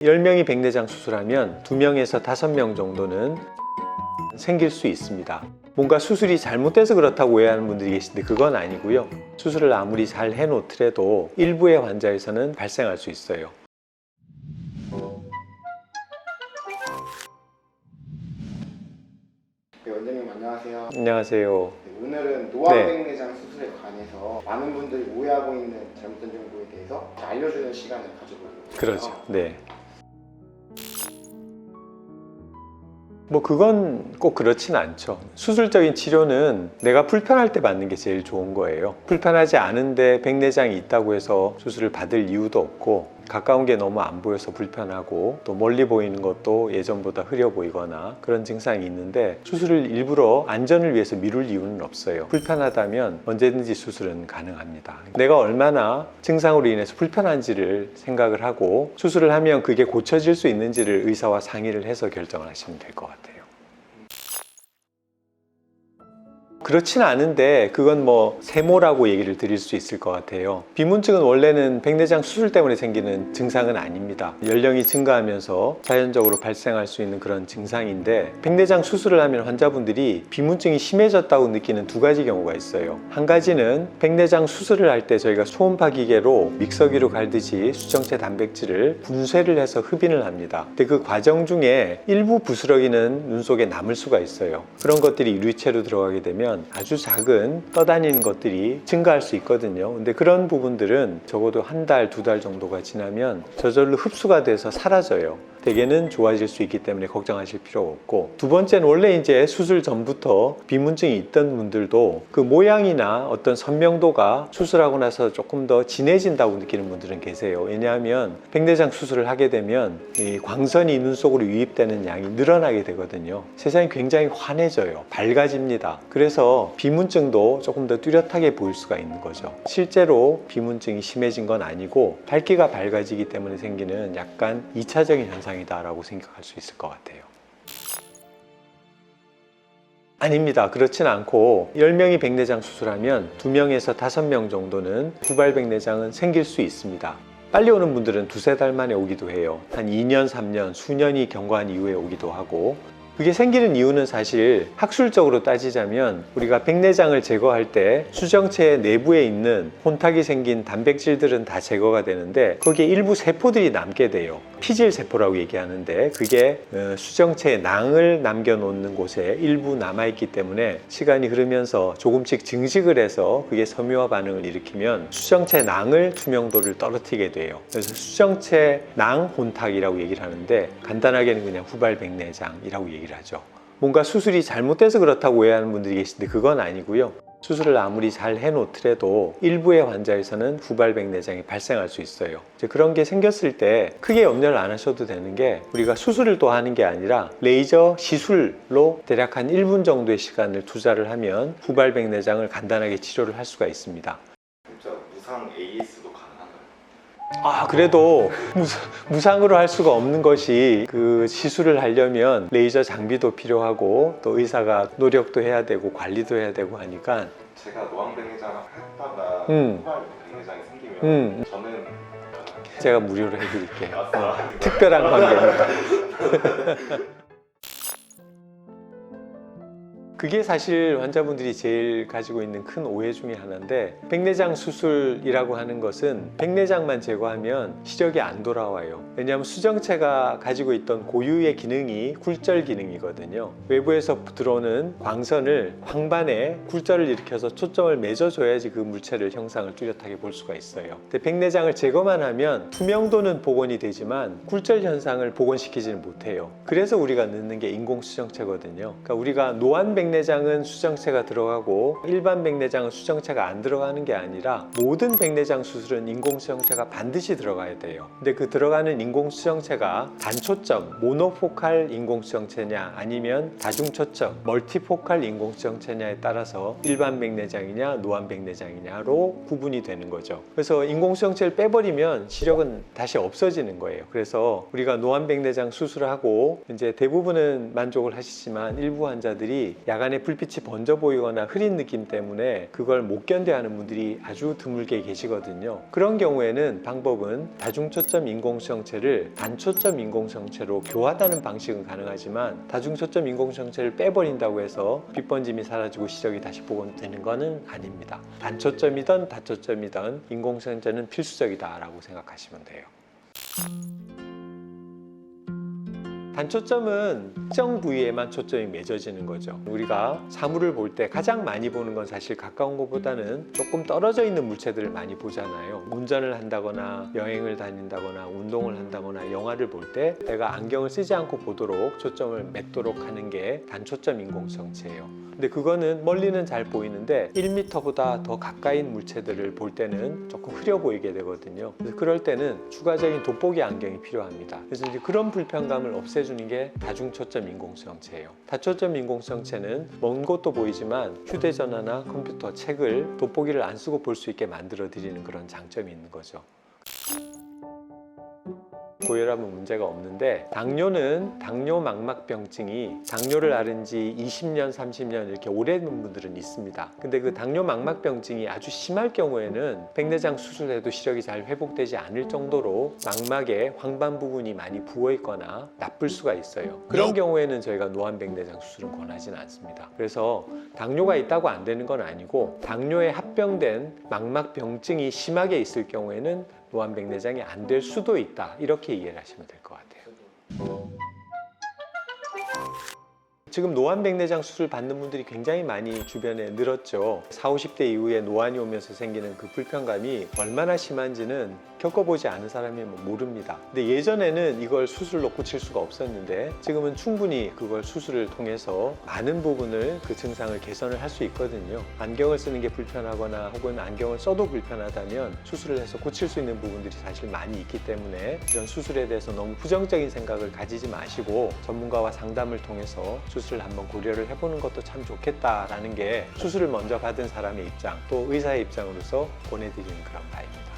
10명이 백내장 수술하면 2명에서 5명 정도는 생길 수 있습니다. 뭔가 수술이 잘못돼서 그렇다고 오해하는 분들이 계신데 그건 아니고요. 수술을 아무리 잘 해놓더라도 일부의 환자에서는 발생할 수 있어요. 네, 원장님 안녕하세요. 안녕하세요. 네, 오늘은 노안백내장 수술에 관해서 많은 분들이 오해하고 있는 잘못된 정보에 대해서 알려주는 시간을 가져보려고 해요. 그렇죠. 네. 뭐 그건 꼭 그렇진 않죠. 수술적인 치료는 내가 불편할 때 받는 게 제일 좋은 거예요. 불편하지 않은데 백내장이 있다고 해서 수술을 받을 이유도 없고, 가까운 게 너무 안 보여서 불편하고 또 멀리 보이는 것도 예전보다 흐려 보이거나 그런 증상이 있는데 수술을 일부러 안전을 위해서 미룰 이유는 없어요. 불편하다면 언제든지 수술은 가능합니다. 내가 얼마나 증상으로 인해서 불편한지를 생각을 하고 수술을 하면 그게 고쳐질 수 있는지를 의사와 상의를 해서 결정을 하시면 될 것 같아요. 그렇진 않은데 그건 뭐 세모라고 얘기를 드릴 수 있을 것 같아요. 비문증은 원래는 백내장 수술 때문에 생기는 증상은 아닙니다. 연령이 증가하면서 자연적으로 발생할 수 있는 그런 증상인데, 백내장 수술을 하면 환자분들이 비문증이 심해졌다고 느끼는 두 가지 경우가 있어요. 한 가지는 백내장 수술을 할 때 저희가 초음파 기계로 믹서기로 갈듯이 수정체 단백질을 분쇄를 해서 흡인을 합니다. 근데 그 과정 중에 일부 부스러기는 눈 속에 남을 수가 있어요. 그런 것들이 유리체로 들어가게 되면 아주 작은 떠다니는 것들이 증가할 수 있거든요. 근데 그런 부분들은 적어도 한 달, 2달 정도가 지나면 저절로 흡수가 돼서 사라져요. 대개는 좋아질 수 있기 때문에 걱정하실 필요가 없고, 두 번째는 원래 이제 수술 전부터 비문증이 있던 분들도 그 모양이나 어떤 선명도가 수술하고 나서 조금 더 진해진다고 느끼는 분들은 계세요. 왜냐하면 백내장 수술을 하게 되면 이 광선이 눈 속으로 유입되는 양이 늘어나게 되거든요. 세상이 굉장히 환해져요. 밝아집니다. 그래서 비문증도 조금 더 뚜렷하게 보일 수가 있는 거죠. 실제로 비문증이 심해진 건 아니고 밝기가 밝아지기 때문에 생기는 약간 2차적인 현상 이다라고 생각할 수 있을 것 같아요. 아닙니다. 그렇진 않고 10명이 백내장 수술하면 2명에서 5명 정도는 후발 백내장은 생길 수 있습니다. 빨리 오는 분들은 2-3달 만에 오기도 해요. 한 2년, 3년, 수년이 경과한 이후에 오기도 하고, 그게 생기는 이유는 사실 학술적으로 따지자면 우리가 백내장을 제거할 때 수정체 내부에 있는 혼탁이 생긴 단백질들은 다 제거가 되는데 거기에 일부 세포들이 남게 돼요. 피질 세포라고 얘기하는데 그게 수정체의 낭을 남겨놓는 곳에 일부 남아있기 때문에 시간이 흐르면서 조금씩 증식을 해서 그게 섬유화 반응을 일으키면 수정체 낭을 투명도를 떨어뜨리게 돼요. 그래서 수정체 낭 혼탁이라고 얘기를 하는데 간단하게는 그냥 후발 백내장이라고 얘기를 하죠. 뭔가 수술이 잘못돼서 그렇다고 오해하는 분들이 계신데 그건 아니고요. 수술을 아무리 잘 해놓더라도 일부의 환자에서는 후발 백내장이 발생할 수 있어요. 이제 그런 게 생겼을 때 크게 염려를 안 하셔도 되는 게, 우리가 수술을 또 하는 게 아니라 레이저 시술로 대략 한 1분 정도의 시간을 투자를 하면 후발 백내장을 간단하게 치료를 할 수가 있습니다. 진짜 무상 AS도 가능한가요? 그래도 무상으로 할 수가 없는 것이, 그 시술을 하려면 레이저 장비도 필요하고 또 의사가 노력도 해야 되고 관리도 해야 되고 하니까. 제가 노안백내장을 했다가 후발 백내장이 생기면 저는 제가 무료로 해드릴게요. 특별한 관계입니다. 그게 사실 환자분들이 제일 가지고 있는 큰 오해 중에 하나인데, 백내장 수술이라고 하는 것은 백내장만 제거하면 시력이 안 돌아와요. 왜냐하면 수정체가 가지고 있던 고유의 기능이 굴절 기능이거든요. 외부에서 들어오는 광선을 황반에 굴절을 일으켜서 초점을 맺어줘야지 그 물체를 형상을 뚜렷하게 볼 수가 있어요. 근데 백내장을 제거만 하면 투명도는 복원이 되지만 굴절 현상을 복원시키지는 못해요. 그래서 우리가 넣는 게 인공수정체거든요. 그러니까 우리가 노안 백내장은 수정체가 들어가고 일반 백내장은 수정체가 안 들어가는 게 아니라 모든 백내장 수술은 인공수정체가 반드시 들어가야 돼요. 근데 그 들어가는 인공수정체가 단초점, 모노포칼 인공수정체냐 아니면 다중초점, 멀티포칼 인공수정체냐에 따라서 일반 백내장이냐 노안 백내장이냐로 구분이 되는 거죠. 그래서 인공수정체를 빼버리면 시력은 다시 없어지는 거예요. 그래서 우리가 노안 백내장 수술을 하고 이제 대부분은 만족을 하시지만 일부 환자들이 야간 야간에 불빛이 번져 보이거나 흐린 느낌 때문에 그걸 못 견뎌하는 분들이 아주 드물게 계시거든요. 그런 경우에는 방법은 다중초점 인공수정체를 단초점 인공수정체로 교환하는 방식은 가능하지만 다중초점 인공수정체를 빼버린다고 해서 빛 번짐이 사라지고 시력이 다시 복원되는 것은 아닙니다. 단초점이든 다초점이든 인공수정체는 필수적이다라고 생각하시면 돼요. 단초점은 특정 부위에만 초점이 맺어지는 거죠. 우리가 사물을 볼 때 가장 많이 보는 건 사실 가까운 것보다는 조금 떨어져 있는 물체들을 많이 보잖아요. 운전을 한다거나 여행을 다닌다거나 운동을 한다거나 영화를 볼 때 내가 안경을 쓰지 않고 보도록 초점을 맺도록 하는 게 단초점 인공수정체예요. 근데 그거는 멀리는 잘 보이는데 1m보다 더 가까인 물체들을 볼 때는 조금 흐려 보이게 되거든요. 그래서 그럴 때는 추가적인 돋보기 안경이 필요합니다. 그래서 이제 그런 불편감을 없애주는 게 다중초점 인공수정체예요. 다초점 인공수정체는 먼 곳도 보이지만 휴대전화나 컴퓨터, 책을 돋보기를 안 쓰고 볼 수 있게 만들어 드리는 그런 장점이 있는 거죠. 고혈압은 문제가 없는데 당뇨는 당뇨 망막병증이 당뇨를 앓은 지 20년, 30년 이렇게 오래된 분들은 있습니다. 근데 그 당뇨 망막병증이 아주 심할 경우에는 백내장 수술해도 시력이 잘 회복되지 않을 정도로 망막에 황반 부분이 많이 부어 있거나 나쁠 수가 있어요. 그런 경우에는 저희가 노안백내장 수술은 권하지는 않습니다. 그래서 당뇨가 있다고 안 되는 건 아니고 당뇨에 합병된 망막병증이 심하게 있을 경우에는 노안백내장이 안 될 수도 있다, 이렇게 이해를 하시면 될 것 같아요. 지금 노안백내장 수술 받는 분들이 굉장히 많이 주변에 늘었죠. 40, 50대 이후에 노안이 오면서 생기는 그 불편감이 얼마나 심한지는 겪어보지 않은 사람이면 모릅니다. 근데 예전에는 이걸 수술로 고칠 수가 없었는데 지금은 충분히 그걸 수술을 통해서 많은 부분을 그 증상을 개선을 할 수 있거든요. 안경을 쓰는 게 불편하거나 혹은 안경을 써도 불편하다면 수술을 해서 고칠 수 있는 부분들이 사실 많이 있기 때문에 이런 수술에 대해서 너무 부정적인 생각을 가지지 마시고 전문가와 상담을 통해서 수술을 한번 고려를 해보는 것도 참 좋겠다라는 게 수술을 먼저 받은 사람의 입장, 또 의사의 입장으로서 보내드리는 그런 바입니다.